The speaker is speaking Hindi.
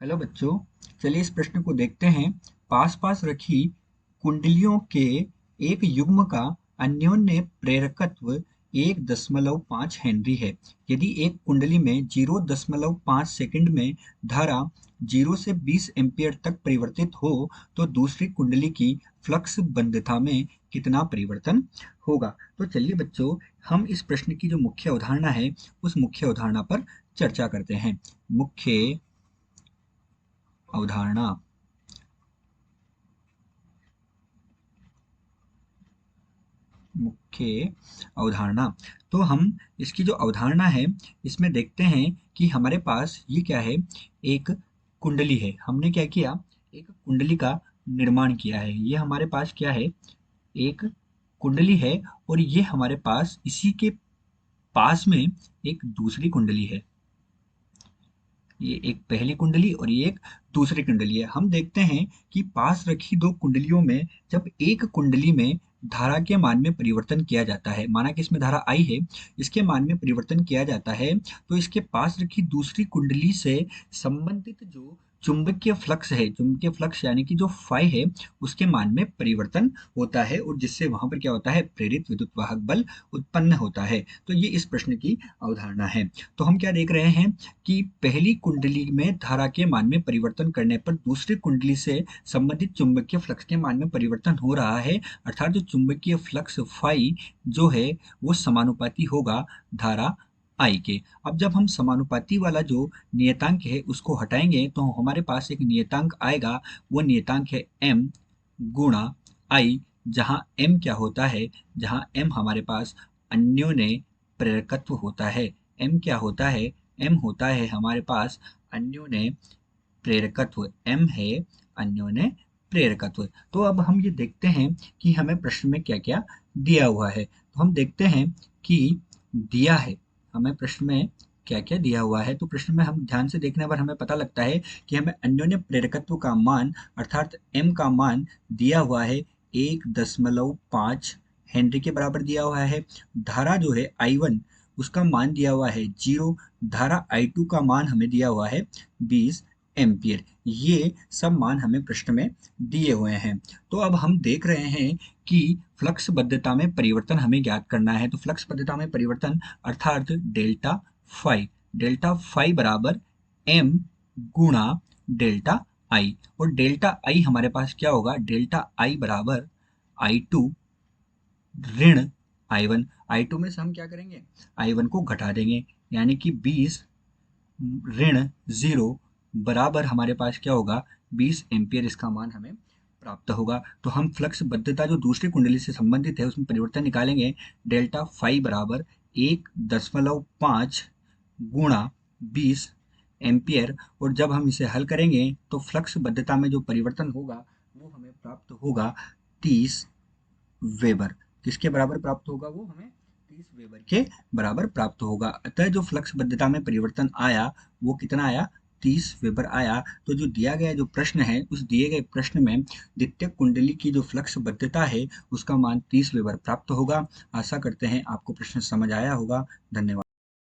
हेलो बच्चों, चलिए इस प्रश्न को देखते हैं। पास पास रखी कुंडलियों के एक युग्म का अन्योन्य प्रेरकत्व 1.5 हेनरी है। यदि एक कुंडली में 0.5 सेकंड में धारा 0 से 20 एम्पीयर तक परिवर्तित हो तो दूसरी कुंडली की फ्लक्स बंधता में कितना परिवर्तन होगा। तो चलिए बच्चों, हम इस प्रश्न की जो मुख्य अवधारणा है उस मुख्य अवधारणा पर चर्चा करते हैं। मुख्य अवधारणा मुख्य अवधारणा। तो हम इसकी जो अवधारणा है इसमें देखते हैं कि हमारे पास ये क्या है, एक कुंडली है। हमने क्या किया, एक कुंडली का निर्माण किया है। ये हमारे पास क्या है, एक कुंडली है और ये हमारे पास इसी के पास में एक दूसरी कुंडली है। ये एक पहली कुंडली और ये एक दूसरी कुंडली है। हम देखते हैं कि पास रखी दो कुंडलियों में जब एक कुंडली में धारा के मान में परिवर्तन किया जाता है, माना कि इसमें धारा आई है, इसके मान में परिवर्तन किया जाता है, तो इसके पास रखी दूसरी कुंडली से संबंधित जो चुंबकीय फ्लक्स है, चुंबकीय फ्लक्स यानी कि जो फाई है, उसके मान में परिवर्तन होता है और जिससे वहां पर क्या होता है, प्रेरित विद्युत वाहक बल उत्पन्न होता है। तो ये इस प्रश्न की अवधारणा है। तो हम क्या देख रहे हैं कि पहली कुंडली में धारा के मान में परिवर्तन करने पर दूसरी कुंडली से संबंधित चुंबकीय फ्लक्स के मान में परिवर्तन हो रहा है, अर्थात जो चुंबकीय फ्लक्स फाई जो है वो समानुपाती होगा धारा आई के। अब जब हम समानुपाती वाला जो नियतांक है उसको हटाएंगे तो हमारे पास एक नियतांक आएगा। वो नियतांक है m गुणा आई, जहाँ m क्या होता है, जहाँ m हमारे पास अन्योन्य प्रेरकत्व होता है। m क्या होता है, m होता है हमारे पास अन्योन्य प्रेरकत्व। m है अन्योन्य प्रेरकत्व। तो अब हम ये देखते हैं कि हमें प्रश्न में क्या क्या दिया हुआ है। तो हम देखते हैं कि दिया है हमें प्रश्न में क्या क्या दिया हुआ है। तो प्रश्न में हम ध्यान से देखने पर हमें पता लगता है कि हमें अन्योन्य प्रेरकत्व का मान अर्थात m का मान दिया हुआ है 1.5 हेनरी के बराबर दिया हुआ है। धारा जो है I1 उसका मान दिया हुआ है 0। धारा I2 का मान हमें दिया हुआ है 20 एम्पियर। ये सब मान हमें प्रश्न में दिए हुए हैं। तो अब हम देख रहे हैं कि फ्लक्स बद्धता में परिवर्तन हमें ज्ञात करना है। तो फ्लक्स बद्धता में परिवर्तन अर्थात डेल्टा फाई बराबर m गुणा डेल्टा आई। और डेल्टा आई हमारे पास क्या होगा, डेल्टा आई बराबर I2 ऋण I1। I2 में से हम क्या करेंगे, I1 को घटा देंगे, यानी कि 20 ऋण 0 बराबर हमारे पास क्या होगा, 20 एम्पियर इसका मान हमें प्राप्त होगा। तो हम फ्लक्स बद्धता जो दूसरी कुंडली से संबंधित है उसमें परिवर्तन निकालेंगे। डेल्टा फाई बराबर 1.5 गुणा 20 एम्पियर, और जब हम इसे हल करेंगे तो फ्लक्स बद्धता में जो परिवर्तन होगा वो हमें प्राप्त होगा 30 वेबर। किसके बराबर प्राप्त होगा, वो हमें 30 वेबर के बराबर प्राप्त होगा। अतः जो फ्लक्स बद्धता में परिवर्तन आया वो कितना आया, 30 वेबर आया। तो जो दिया गया जो प्रश्न है उस दिए गए प्रश्न में द्वितीयक कुंडली की जो फ्लक्स बद्धता है उसका मान 30 वेबर प्राप्त होगा। आशा करते हैं आपको प्रश्न समझ आया होगा। धन्यवाद।